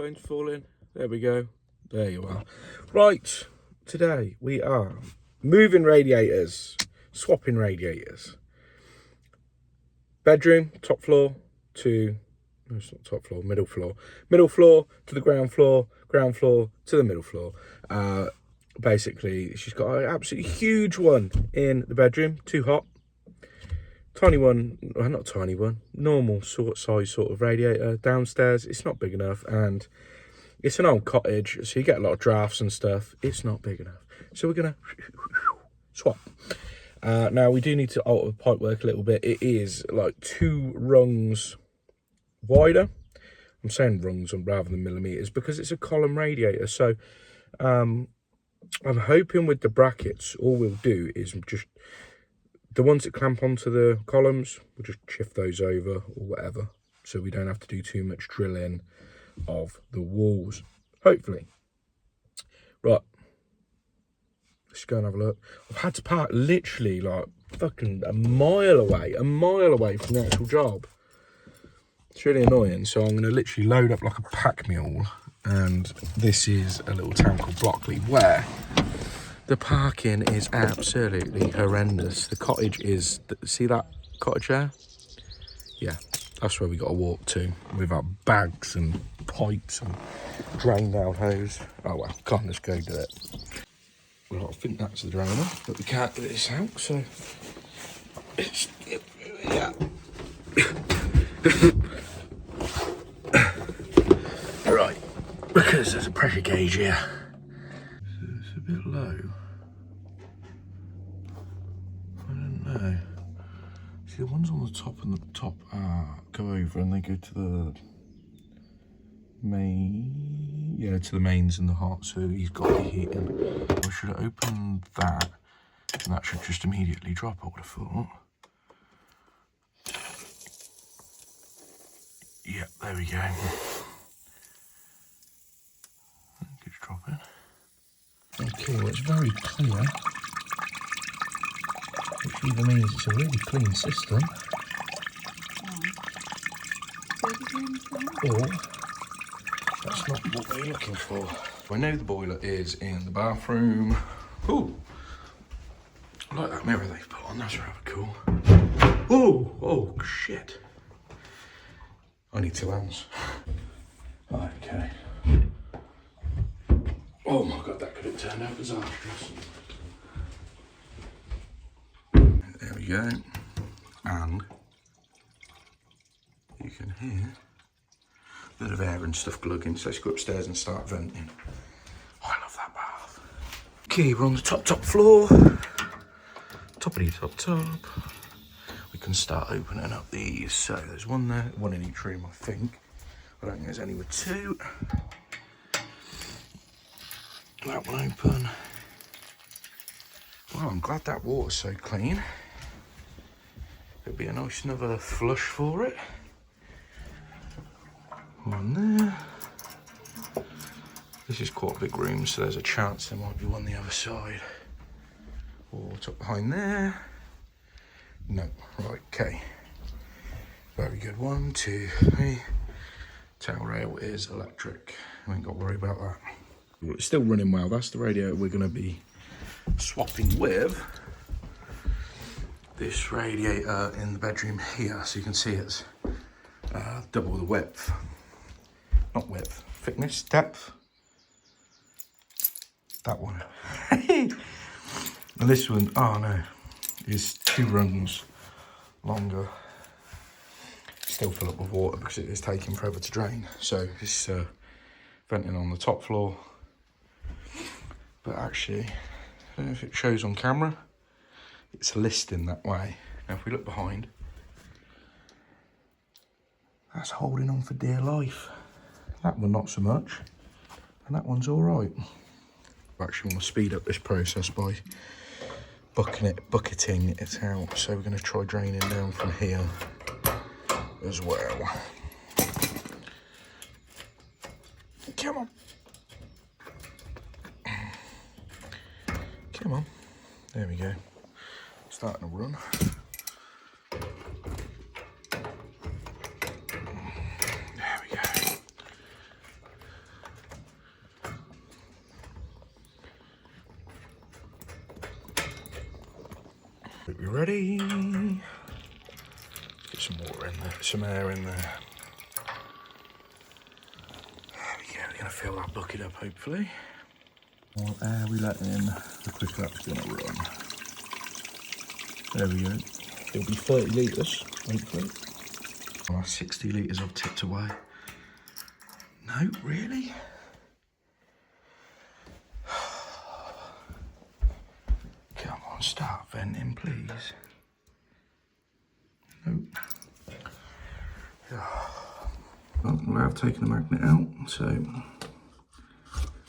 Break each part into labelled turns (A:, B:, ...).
A: Rain's falling. There we go. There you are. Right, today we are moving radiators, swapping radiators. Bedroom, top floor to, no, it's not top floor, middle floor. Middle floor to the ground floor to the middle floor. Basically, she's got an absolutely huge one in the bedroom, too hot. Tiny one, well, not tiny one, normal size sort of radiator downstairs. It's not big enough, and it's an old cottage, so you get a lot of drafts and stuff. It's not big enough. So we're gonna swap. Now we do need to alter the pipework a little bit. It is like 2 rungs wider. I'm saying rungs rather than millimeters because it's a column radiator. So I'm hoping with the brackets, all we'll do is just the ones that clamp onto the columns, we'll just shift those over or whatever, so we don't have to do too much drilling of the walls, hopefully. Right, let's go and have a look. I've had to park literally like fucking a mile away from the actual job. It's really annoying, so I'm going to literally load up like a pack mule, and this is a little town called Blockley where the parking is absolutely horrendous. The cottage is, see that cottage there? Yeah, that's where we got to walk to with our bags and pipes and drain down hose. Oh well, can't just go do it. Well, I think that's the drainer, but we can't get this out, so it's, yeah. Right, because there's a pressure gauge here. It's a bit low. I don't know. See, the ones on the top and the top go over and they go to the main, yeah, to the mains and the heart. So he's got the heating. I should have opened that, and that should just immediately drop, I would have thought. Yeah, there we go. It's dropping. Okay, well, it's very clear, which either means it's a really clean system, or that's not what we're looking for. I know the boiler is in the bathroom. Ooh, I like that mirror they've put on, that's rather cool. Oh, oh, shit. I need 2 hands. Right, okay. Oh my God, that could have turned out disastrous. There we go. And you can hear a bit of air and stuff glugging, so let's go upstairs and start venting. Oh, I love that bath. Okay, we're on the top floor. Toppity top. We can start opening up these. So there's one there, one in each room, I think. I don't think there's any with 2. That one open. Well, I'm glad that water's so clean. It'll be a nice another flush for it. One there. This is quite a big room, so there's a chance there might be one the other side. Or tucked behind there. No, right, okay. Very good. 1, 2, 3. Tail rail is electric. We ain't got to worry about that. It's still running well. That's the radiator we're going to be swapping with. This radiator in the bedroom here, so you can see it's double the width. Not width, thickness, depth. That one. And this one, oh no, is 2 rungs longer. Still fill up with water because it is taking forever to drain. So it's venting on the top floor. But actually, I don't know if it shows on camera, it's listing that way. Now if we look behind, that's holding on for dear life. That one not so much, and that one's all right. I actually want to speed up this process by bucketing it out. So we're going to try draining down from here as well. Come on. Come on. There we go. Starting to run. There we go. Hope you're ready. Let's get some water in there, some air in there. There we go, we're gonna fill that bucket up hopefully. The more air we let in, the quicker that's gonna run. There we go. It'll be 30 litres, hopefully. Oh, 60 litres I've tipped away. No, really? Come on, start venting, please. Nope. Well, we have taken the magnet out, so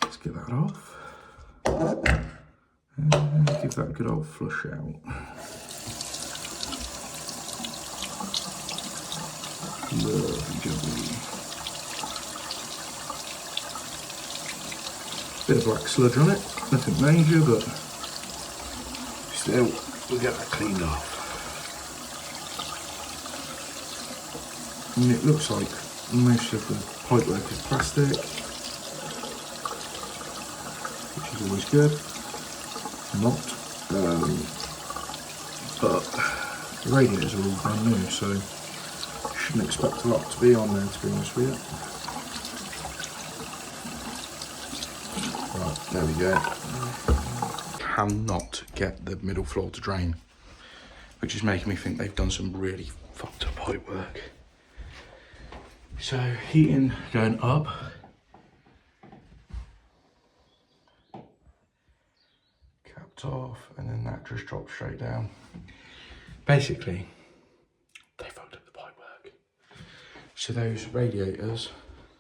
A: let's get that off. And give that a good old flush out. Lovely jubbly. Bit of black sludge on it, nothing major, but still, we'll get that cleaned off. And it looks like most of the pipework is plastic, which is always good. Not, but the radiators are all brand new, so shouldn't expect a lot to be on there, to be honest with you. Right, there we go. Cannot get the middle floor to drain, which is making me think they've done some really fucked up pipework. So heating going up. Capped off, and then that just drops straight down. Basically, they fucked up the pipework. So those radiators,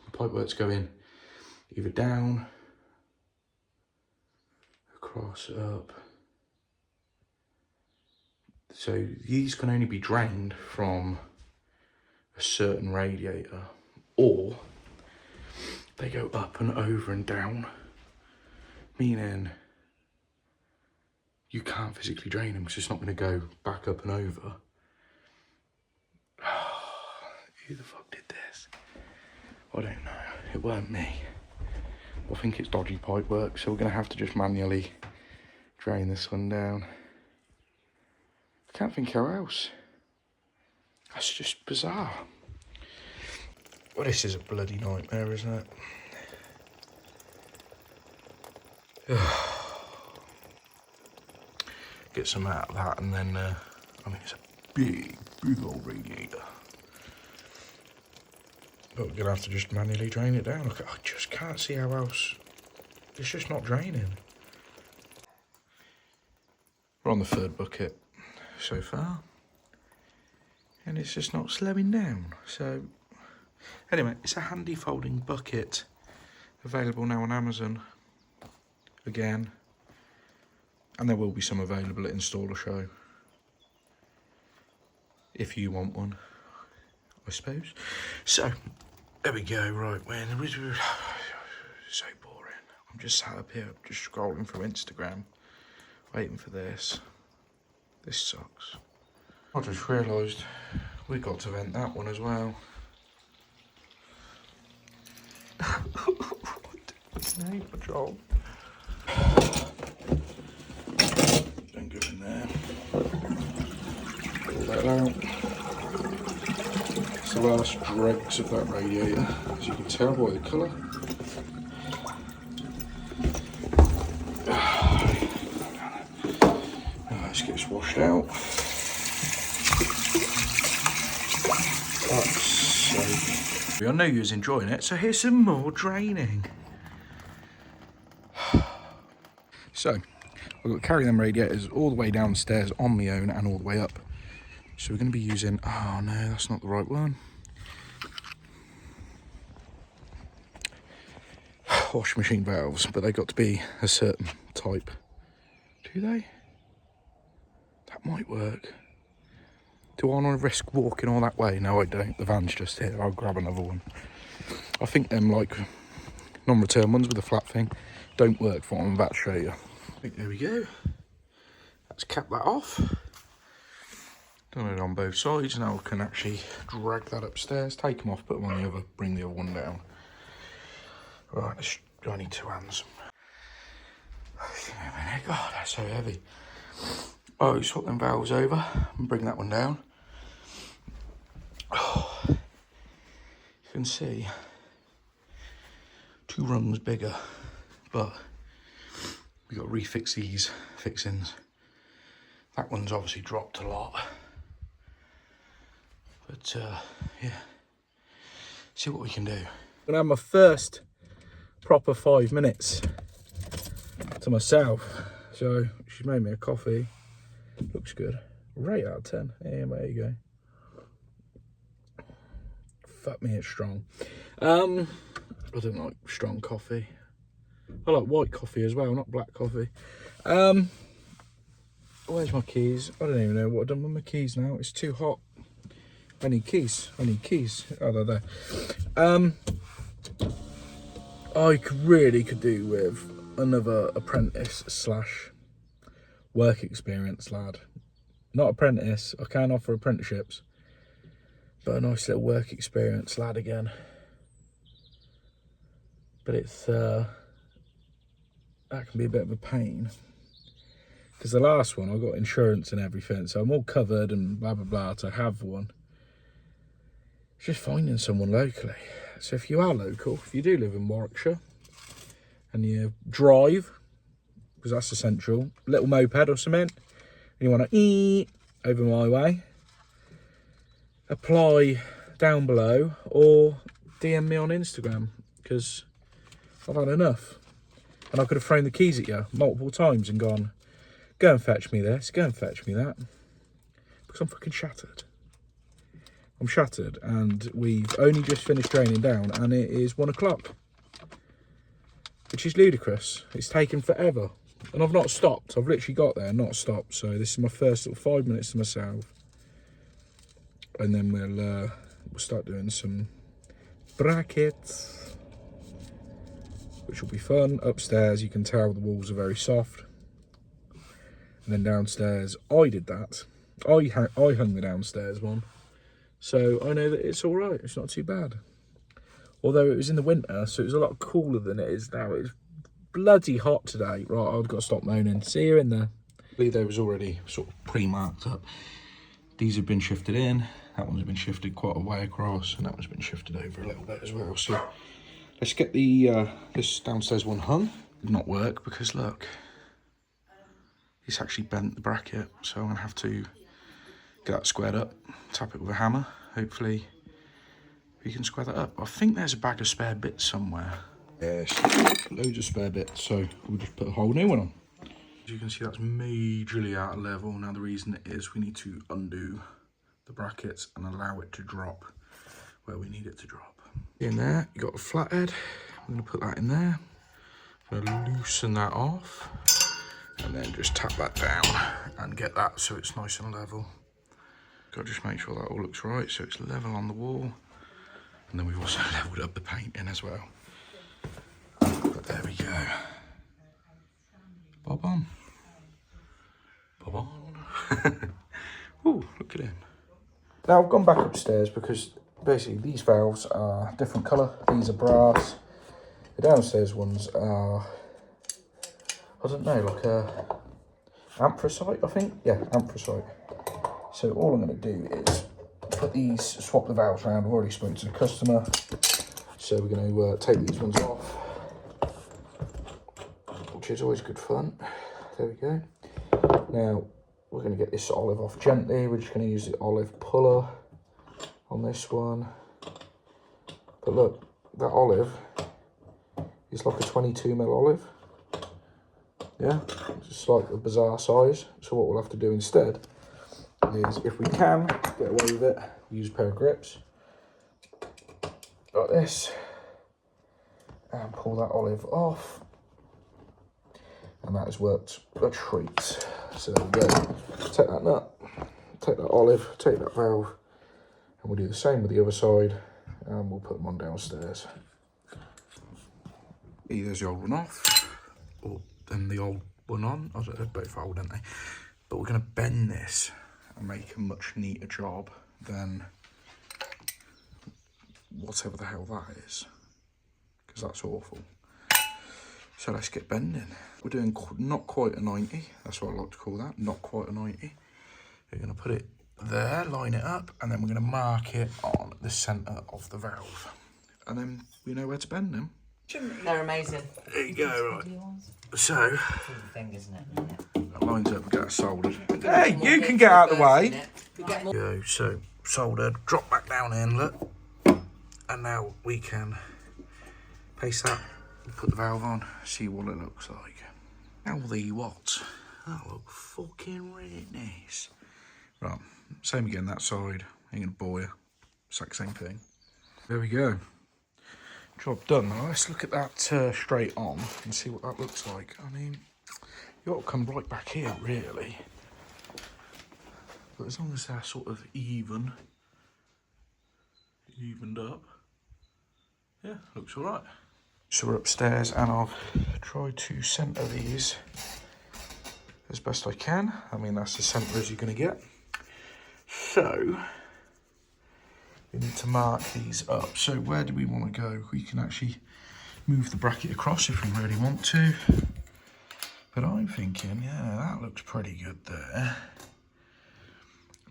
A: the pipework's going either down, across, up. So these can only be drained from a certain radiator, or they go up and over and down, meaning you can't physically drain them because it's not going to go back up and over. Who the fuck did this? I don't know. It weren't me. I think it's dodgy pipe work, so we're going to have to just manually drain this one down. I can't think how else. That's just bizarre. Well, this is a bloody nightmare, isn't it? Get some out of that, and then, I mean, it's a big old radiator. But we're gonna have to just manually drain it down. I just can't see how else. It's just not draining. We're on the third bucket so far, and it's just not slowing down. So anyway, it's a handy folding bucket, available now on Amazon again, and there will be some available at Installer Show if you want one, I suppose. So there we go. Right, so boring. I'm just sat up here just scrolling through Instagram waiting for this. This sucks. I just realised we got to vent that one as well. Neighbour job. Don't go in there. Pull that out. It's the last dregs of that radiator, as you can tell by the colour. Let's get this washed out. Fuck's sake. I know you was enjoying it, so here's some more draining. So, I've got to carry them radiators all the way downstairs on my own and all the way up. So we're going to be using, oh no, that's not the right one. Washing machine valves, but they got to be a certain type. Do they? That might work. Do I want to risk walking all that way? No, I don't. The van's just here. I'll grab another one. I think them like non-return ones with a flat thing don't work for what I'm about to show you. There we go. Let's cap that off. Done it on both sides. Now we can actually drag that upstairs, take them off, put them on the other, bring the other one down. Right, I need two hands. God, that's so heavy. Oh, swap them valves over and bring that one down. Oh, you can see 2 rungs bigger, but we got to refix these fixings. That one's obviously dropped a lot, but yeah, see what we can do. I'm gonna have my first proper 5 minutes to myself. So she's made me a coffee. Looks good. Rate out of 10. Yeah, there you go. Fuck me, it's strong. I don't like strong coffee. I like white coffee as well, not black coffee. Where's my keys? I don't even know what I've done with my keys now. It's too hot. I need keys. I need keys. Oh, they're there. I could do with another apprentice slash work experience lad. Not apprentice. I can offer apprenticeships, but a nice little work experience lad again. But it's that can be a bit of a pain, because the last one I got insurance and everything, so I'm all covered and blah blah blah to have one. It's just finding someone locally. So if you are local, if you do live in Warwickshire and you drive, because that's essential, little moped or something, and you want to over my way, apply down below or DM me on Instagram, because I've had enough. And I could have thrown the keys at you multiple times and gone, go and fetch me this, go and fetch me that, because I'm fucking shattered. I'm shattered, and we've only just finished draining down, and it is 1 o'clock, which is ludicrous. It's taken forever, and I've not stopped. I've literally got there and not stopped. So this is my first little 5 minutes to myself, and then we'll start doing some brackets, which will be fun. Upstairs, you can tell the walls are very soft, and then downstairs, I did that. I hung the downstairs one. So I know that it's all right. It's not too bad. Although it was in the winter, so it was a lot cooler than it is now. It's bloody hot today. Right, I've got to stop moaning. See you in there. They was already sort of pre-marked up. These have been shifted in. That one's been shifted quite a way across, and that one's been shifted over a little bit as well. So let's get the this downstairs one hung. Did not work because look, it's actually bent the bracket. So I'm gonna have to get that squared up, tap it with a hammer. Hopefully we can square that up. I think there's a bag of spare bits somewhere. Yes, loads of spare bits, so we'll just put a whole new one on. As you can see, that's majorly out of level. Now the reason it is, we need to undo the brackets and allow it to drop where we need it to drop. In there, you got a flathead. I'm gonna put that in there. I'm gonna loosen that off and then just tap that down and get that so it's nice and level. Got to just make sure that all looks right, so it's level on the wall. And then we've also leveled up the painting as well. But there we go. Bob on. Bob on. Ooh, look at him. Now I've gone back upstairs because basically these valves are different colour. These are brass. The downstairs ones are, I don't know, like anthracite, I think. Yeah, anthracite. So all I'm going to do is put these, swap the valves around. I've already spoken to the customer. So we're going to take these ones off, which is always good fun. There we go. Now we're going to get this olive off gently. We're just going to use the olive puller on this one. But look, that olive is like a 22mm olive. Yeah, just like a bizarre size. So what we'll have to do instead is, if we can get away with it, use a pair of grips like this and pull that olive off, and that has worked a treat. So there we go. Take that nut, take that olive, take that valve, and we'll do the same with the other side, and we'll put them on downstairs. There's the old one off, or then the old one on. I don't know, both old, aren't they? But we're going to bend this and make a much neater job than whatever the hell that is, because that's awful. So let's get bending. We're doing not quite a 90. That's what I like to call that, not quite a 90. We're going to put it there, line it up, and then we're going to mark it on the centre of the valve. And then we know where to bend them.
B: They're amazing.
A: There you go, right. So, that lines up, we get it soldered. Hey, you can get out of the way. Go, so soldered, drop back down in, look. And now we can paste that, put the valve on, see what it looks like. Now the what? That looks fucking really nice. Right, same again that side, ain't gonna bore you. Exact same thing. There we go. Job done. Now let's look at that straight on and see what that looks like. I mean, you ought to come right back here, really. But as long as they're sort of evened up, yeah, looks all right. So we're upstairs and I've tried to centre these as best I can. I mean, that's as centre as you're going to get. So we need to mark these up. So where do we want to go? We can actually move the bracket across if we really want to. But I'm thinking, yeah, that looks pretty good there.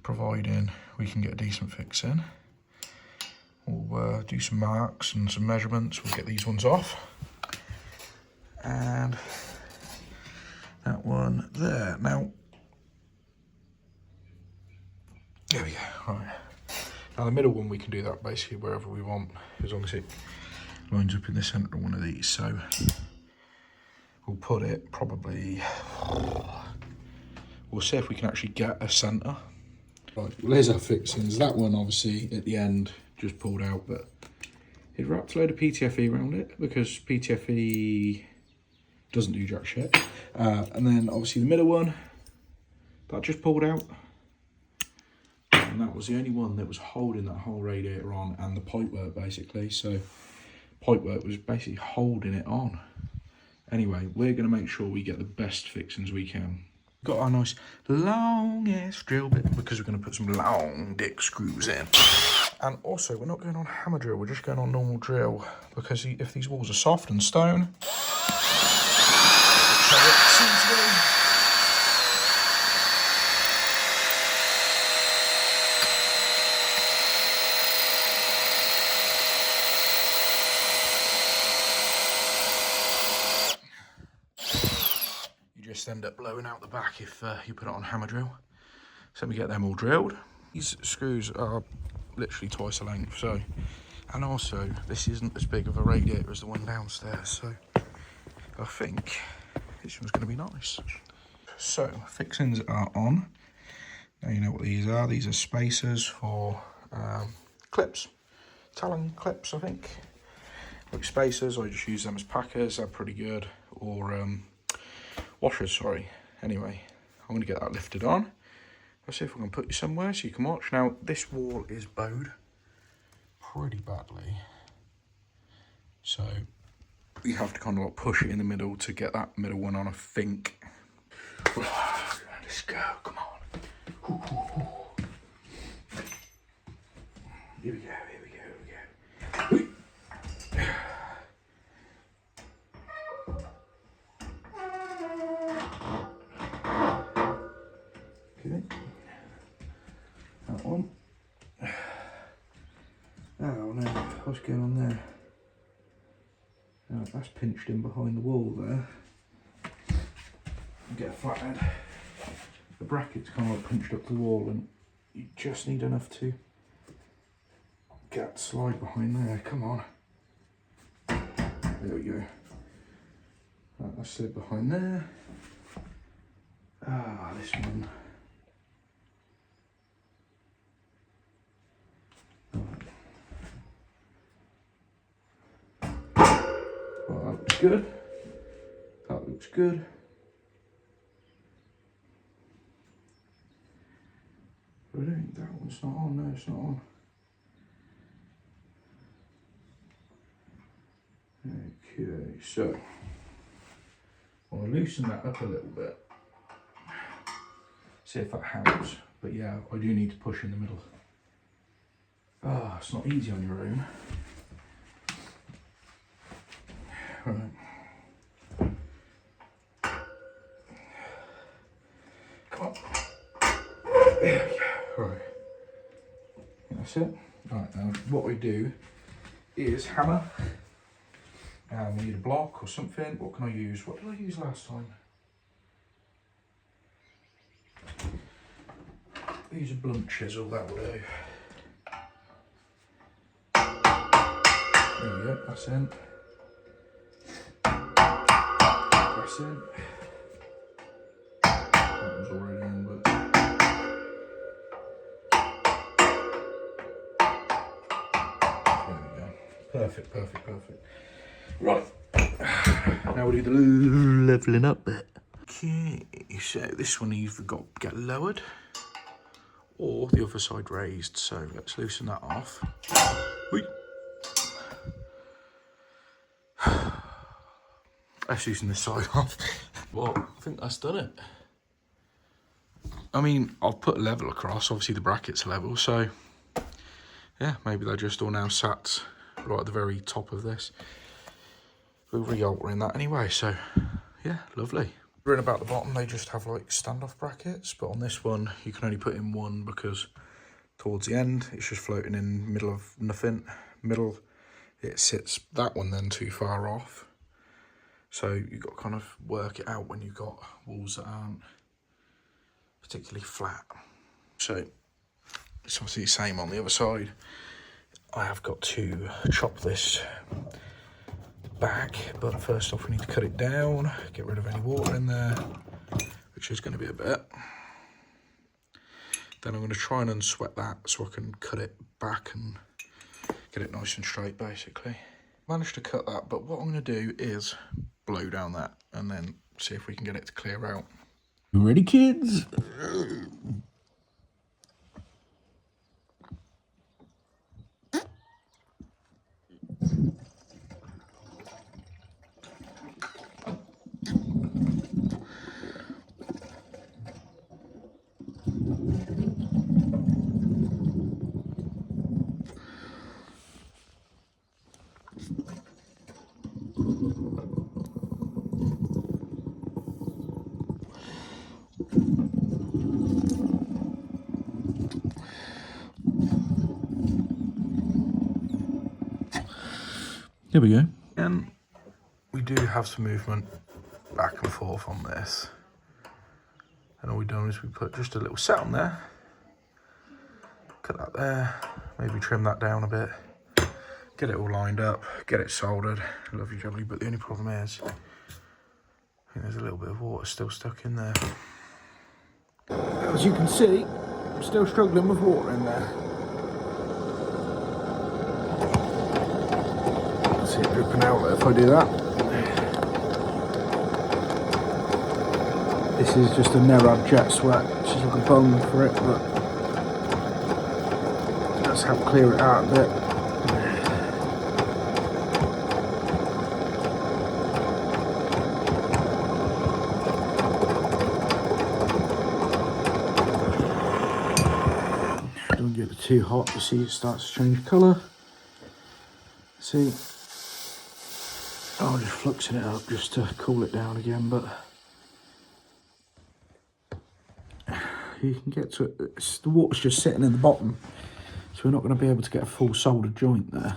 A: Providing we can get a decent fix in. We'll do some marks and some measurements. We'll get these ones off. And that one there. Now, there we go, right. Now the middle one, we can do that basically wherever we want, as long as it lines up in the centre of one of these. So we'll put it probably, we'll see if we can actually get a centre. Right, well there's our fixings. That one obviously at the end just pulled out, but it wrapped a load of PTFE around it because PTFE doesn't do jack shit. And then obviously the middle one, that just pulled out. And that was the only one that was holding that whole radiator on, and the pipework basically. So pipework was basically holding it on. Anyway, we're going to make sure we get the best fixings we can. Got our nice long ass drill bit because we're going to put some long dick screws in. And also, we're not going on hammer drill, we're just going on normal drill because if these walls are soft and stone, just end up blowing out the back if you put it on hammer drill. So we get them all drilled. These screws are literally twice the length, so, and also this isn't as big of a radiator as the one downstairs, so I think this one's going to be nice. So fixings are on. Now you know what these are. These are spacers for clips, Talon clips, I think. Like spacers, I just use them as packers. They're pretty good, or washers, sorry. Anyway, I'm going to get that lifted on. Let's see if I can put you somewhere so you can watch. Now, this wall is bowed pretty badly. So, we have to kind of like push it in the middle to get that middle one on, I think. Let's go, come on. Here we go, here we go, here we go. Okay. That one. Oh no, what's going on there? Oh, that's pinched in behind the wall there. Get a flathead. The bracket's kind of like pinched up the wall, and you just need enough to get slide behind there. Come on. There we go. Right, that's slid behind there. Ah, this one. Well, that looks good. That looks good. But I don't think that one's not on. No, it's not on. Okay, so I'll loosen that up a little bit. See if that helps. But yeah, I do need to push in the middle. Ah, it's not easy on your own. Right. it. Right, now what we do is hammer. We need a block or something. What can I use? What did I use last time? Use a blunt chisel, that will do. There we go, that's in. That's in. That was already in, but... There we go. Perfect, perfect, perfect. Right. Now we'll do the levelling up bit. Okay, so this one you've got to get lowered, or the other side raised. So let's loosen that off. Whee. Let's loosen this side off. Well, I think that's done it. I mean, I've put level across, obviously the bracket's level, so yeah, maybe they're just all now sat right at the very top of this. We're re-altering that anyway, so yeah, lovely. Right about the bottom, they just have like standoff brackets, but on this one, you can only put in one because towards the end, it's just floating in middle of nothing. Middle, it sits that one then too far off. So you've got to kind of work it out when you've got walls that aren't particularly flat. So it's obviously the same on the other side. I have got to chop this back, but first off we need to cut it down, get rid of any water in there, which is going to be a bit. Then I'm going to try and unsweat that so I can cut it back and get it nice and straight basically. Managed to cut that, but what I'm going to do is blow down that and then see if we can get it to clear out. You ready, kids? There we go. And we do have some movement back and forth on this. And all we've done is we put just a little set on there. Cut that there. Maybe trim that down a bit. Get it all lined up. Get it soldered. Lovely jubbly. But the only problem is, I think there's a little bit of water still stuck in there. As you can see, I'm still struggling with water in there. See it dripping out if I do that. This is just a Nerad jet sweat, which is like a bone for it, but let's help clear it out a bit. Don't get it too hot, you see it starts to change colour. See, I'm just fluxing it up just to cool it down again, but you can get to it. The water's just sitting in the bottom, so we're not going to be able to get a full soldered joint there.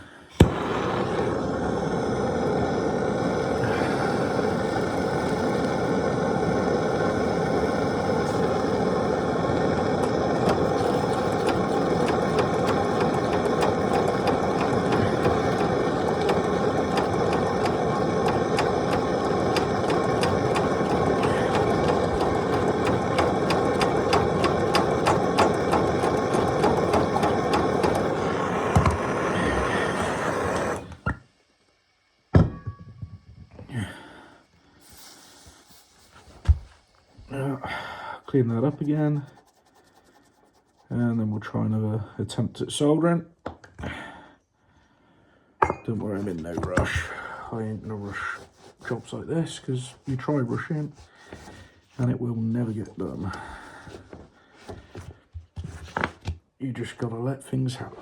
A: Clean that up again, and then we'll try another attempt at soldering. Don't worry, I'm in no rush. I ain't no rush jobs like this, because you try rushing and it will never get done. You just gotta let things happen.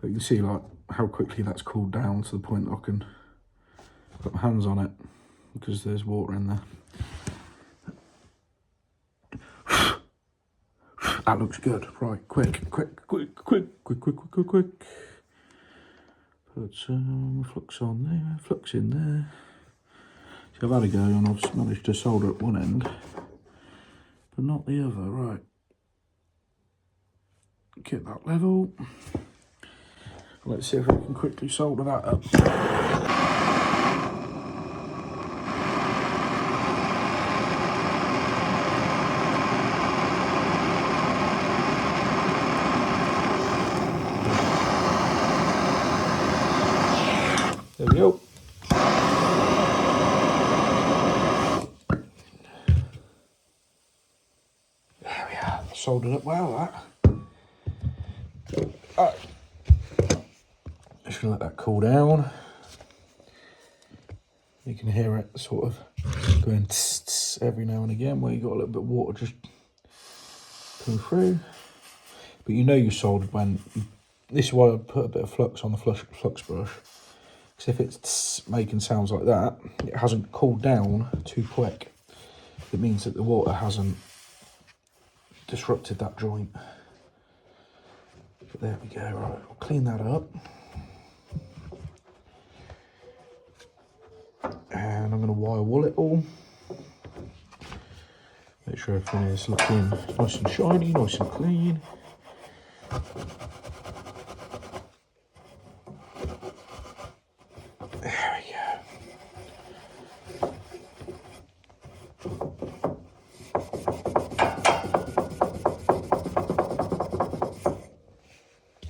A: But you can see, like, how quickly that's cooled down to the point that I can put my hands on it, because there's water in there. That looks good. Right, quick. Put some flux on there, flux in there. So I've had a go and I've managed to solder at one end, but not the other. Right. Get that level. Let's see if we can quickly solder that up. There we go. There we are. Soldered up well, that. Alright. Just gonna let that cool down. You can hear it sort of going tss, tss every now and again where you got a little bit of water just coming through. But you know you soldered when this is why I put a bit of flux on the flux brush. Because if it's tss making sounds like that, it hasn't cooled down too quick. It means that the water hasn't disrupted that joint. But there we go. Right, we'll clean that up. And I'm going to wire wool it all. Make sure everything is looking nice and shiny, nice and clean. There we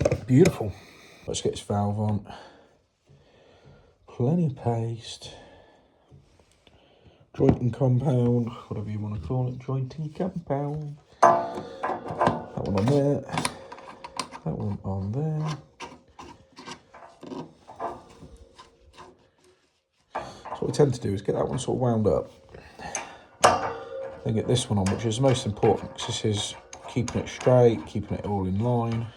A: go. Beautiful. Let's get this valve on. Plenty of paste. Jointing compound, whatever you want to call it, jointing compound. That one on there, that one on there. So what we tend to do is get that one sort of wound up, then get this one on, which is most important, because this is keeping it straight, keeping it all in line. And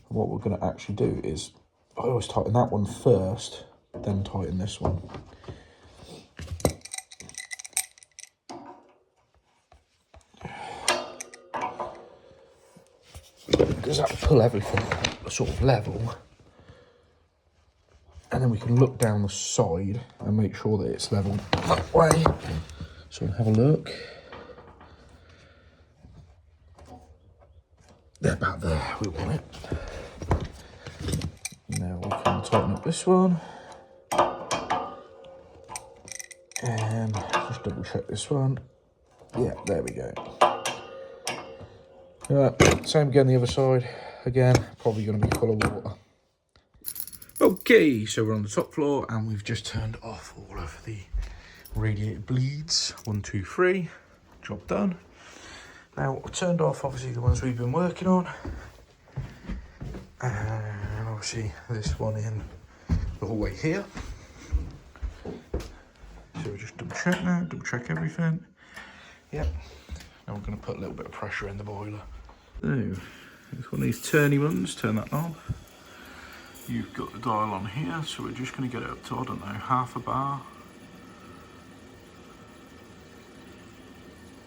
A: what we're going to actually do is, I always tighten that one first, then tighten this one. Because that will pull everything sort of level, and then we can look down the side and make sure that it's level that way. So we'll have a look. They're about there, we want it. Now we can tighten up this one. And just double check this one. Yeah, there we go. Right, same again the other side. Again, probably going to be full of water. Okay, so we're on the top floor and we've just turned off all of the radiator bleeds. 1, 2, 3, job done. Now, I turned off obviously the ones we've been working on. And obviously this one in the hallway here. So we'll just double check now, double check everything. Yep. Now we're going to put a little bit of pressure in the boiler. So, it's one of these turny ones, turn that knob. You've got the dial on here, so we're just going to get it up to, I don't know, half a bar.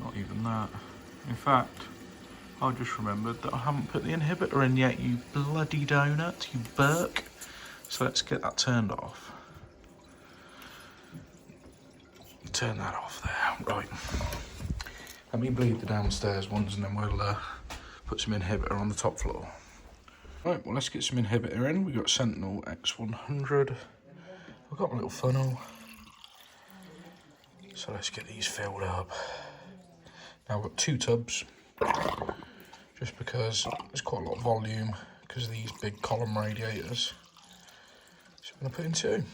A: Not even that. In fact, I just remembered that I haven't put the inhibitor in yet, you bloody donut, you Burke. So let's get that turned off. Turn that off there, right. Let me bleed the downstairs ones and then we'll put some inhibitor on the top floor. Right, well let's get some inhibitor in. We've got Sentinel X100. I've got a little funnel. So let's get these filled up. Now I've got 2 tubs, just because there's quite a lot of volume because of these big column radiators. So I'm going to put in 2.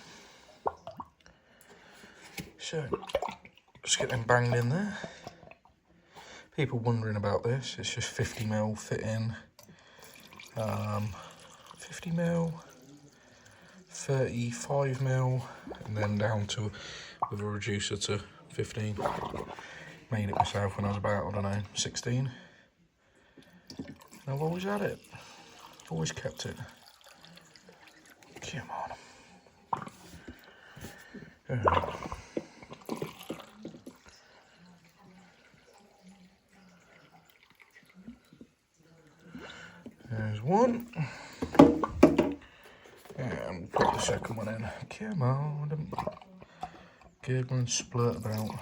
A: So, just get them banged in there. People wondering about this, it's just 50mm fitting, 50mm, 35mm, and then down to, with a reducer to 15. Made it myself when I was about, I don't know, 16. And I've always had it, always kept it. Come on. There's one. And put the second one in. Come on. Good one, splurt about.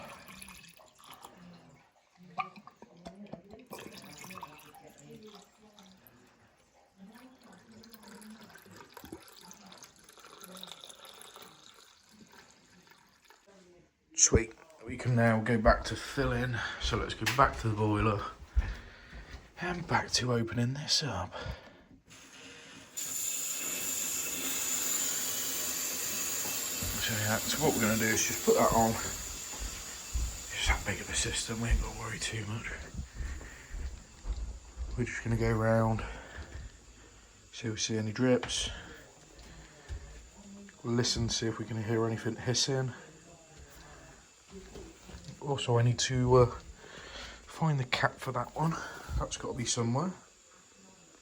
A: Sweet. We can now go back to filling. So let's go back to the boiler and back to opening this up. So yeah, so what we're going to do is just put that on. It's that big of a system, we ain't got to worry too much. We're just going to go round, see if we see any drips. Listen, see if we can hear anything hissing. Also, I need to find the cap for that one. That's got to be somewhere.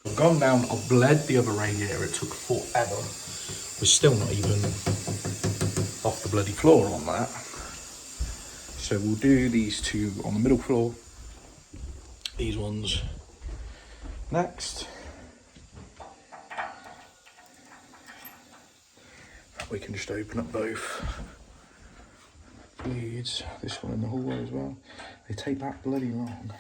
A: I've gone down, I've bled the other radiator, it took forever. We're still not even off the bloody floor on that. So we'll do these two on the middle floor. These ones next. We can just open up both leads. This one in the hallway as well. They take that bloody long.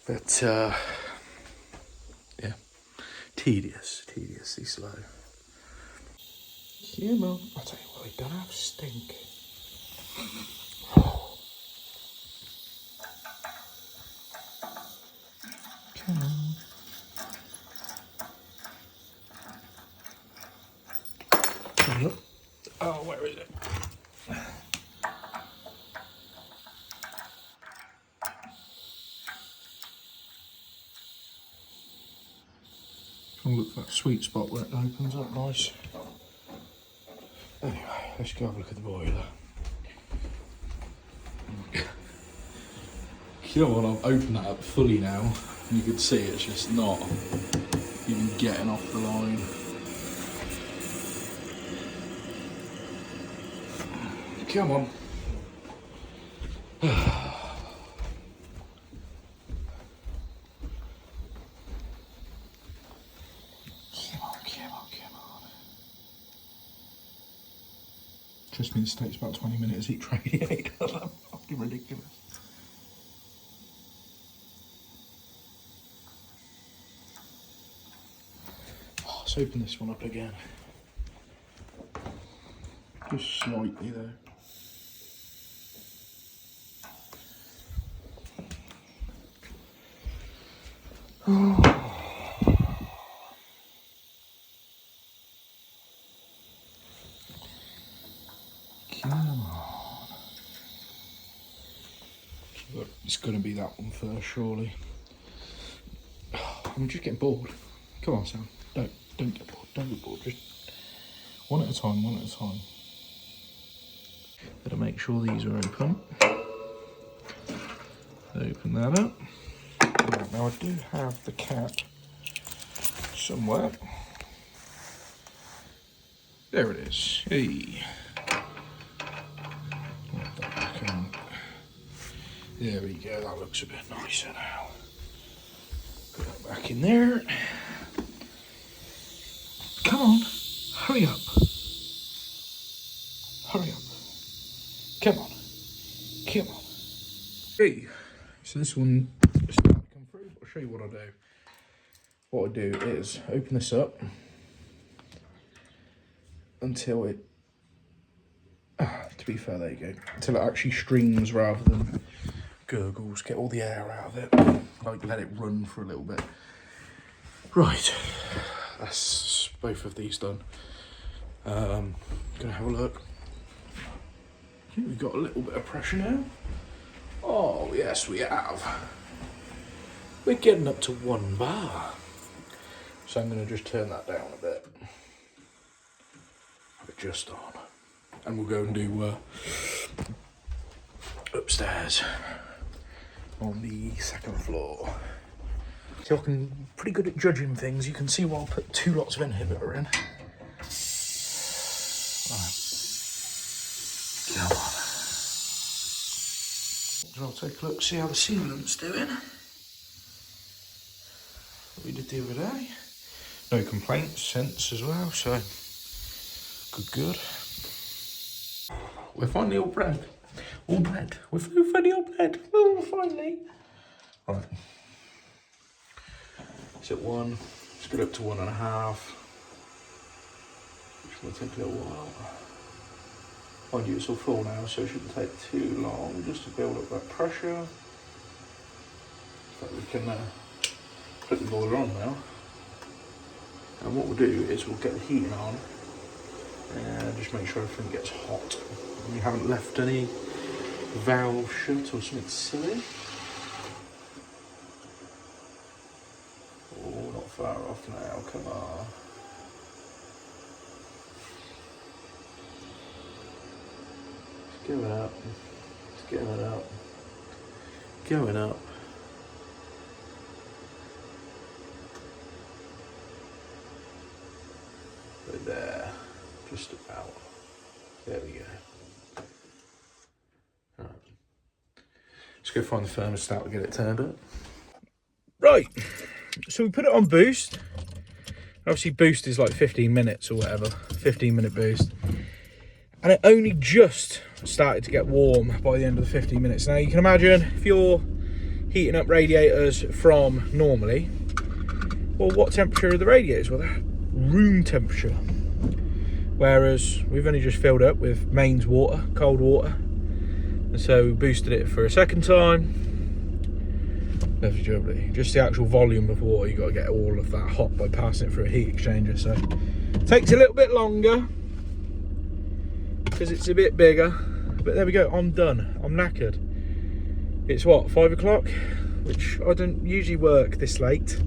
A: But yeah, tediously slow. Yeah, man. I'll tell you what, they don't have stink. Come on. Oh, where is it? I'll look for that sweet spot where it opens up nice. Anyway, let's go have a look at the boiler. You know what, I've opened that up fully now. You can see it's just not even getting off the line. Come on. Come on. Trust me, this takes about 20 minutes each radiator. That's fucking ridiculous. Oh, let's open this one up again. Just slightly though. Come on. It's going to be that one first, surely. I'm just getting bored. Come on, Sam. Don't get bored. Don't get bored. Just one at a time. Better make sure these are open. Open that up. Right, now I do have the cap somewhere. There it is. Hey. Put that back on. There we go. That looks a bit nicer now. Put that back in there. Come on. Hurry up. Hurry up. Come on. Come on. Hey. So this one is starting to come through. I'll show you what I do. What I do is open this up until it, to be fair, there you go, until it actually streams rather than gurgles. Get all the air out of it, like let it run for a little bit. Right, that's both of these done. Gonna have a look. I think we've got a little bit of pressure now. Oh yes, we have. We're getting up to 1 bar. So I'm going to just turn that down a bit. Have it just on. And we'll go and do upstairs on the second floor. So I'm pretty good at judging things. You can see why I'll put 2 lots of inhibitor in. Right. Come on. I'll take a look, see how the sealant's doing. What we did the other day. No complaints since as well, so good. We're finally all bred. We're finally all bred. Oh, finally. Right. It's at 1. Let's get up to 1.5. Which will take a little while. Mind you, it's all full now, so it shouldn't take too long just to build up that pressure. In fact, we can put the boiler on now. And what we'll do is we'll get the heating on and just make sure everything gets hot. And you haven't left any valve shut or something silly. Oh, not far off now, come on. It's going up, it's going up, going up. Right there, just about. There we go. Right. Let's go find the thermostat and get it turned up. Right, so we put it on boost. Obviously boost is like 15 minutes or whatever, 15-minute boost. And it only just started to get warm by the end of the 15 minutes. Now you can imagine if you're heating up radiators from normally, well, what temperature are the radiators? Well, they're room temperature. Whereas we've only just filled up with mains water, cold water. And so we boosted it for a second time. Lovely jubbly. Just the actual volume of water, you've got to get all of that hot by passing it through a heat exchanger. So it takes a little bit longer because it's a bit bigger. But there we go, I'm done. I'm knackered. It's what, 5 o'clock? Which I don't usually work this late.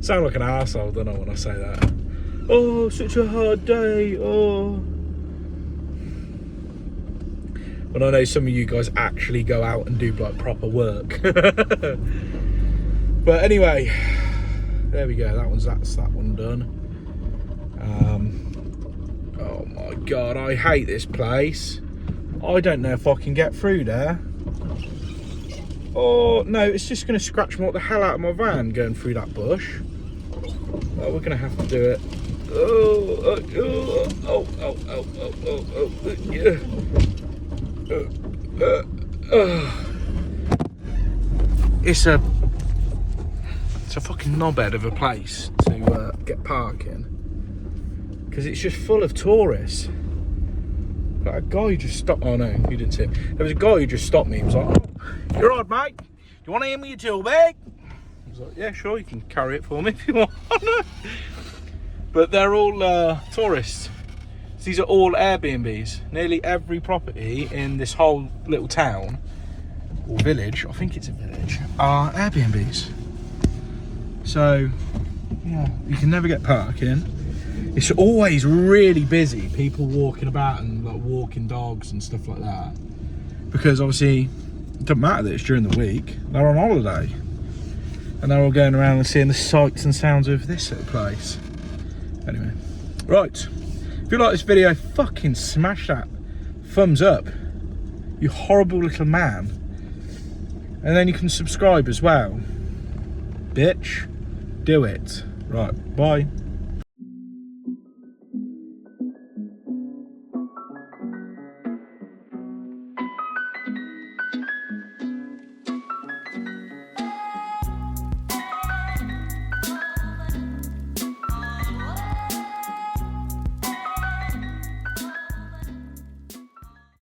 A: Sound like an arsehole, don't I, when I say that. Oh, such a hard day, oh. When I know some of you guys actually go out and do like proper work. But anyway, there we go, that's that one done. Oh my God, I hate this place. I don't know if I can get through there. Oh no, it's just going to scratch the hell out of my van going through that bush. Oh, we're going to have to do it. Yeah. It's a fucking knobhead of a place to get parking, because it's just full of tourists. But a guy who just stopped. Oh no, you didn't see him. There was a guy who just stopped me. He was like, "Oh, you're right, mate. Do you want to hand me your tool bag?" I was like, "Yeah, sure. You can carry it for me if you want." But they're all tourists. So these are all Airbnbs. Nearly every property in this whole little town or village, I think it's a village, are Airbnbs. So yeah, you can never get parking. It's always really busy, people walking about and like walking dogs and stuff like that. Because obviously, it doesn't matter that it's during the week, they're on holiday. And they're all going around and seeing the sights and sounds of this little place. Anyway, right. If you like this video, fucking smash that thumbs up, you horrible little man. And then you can subscribe as well. Bitch, do it. Right, bye.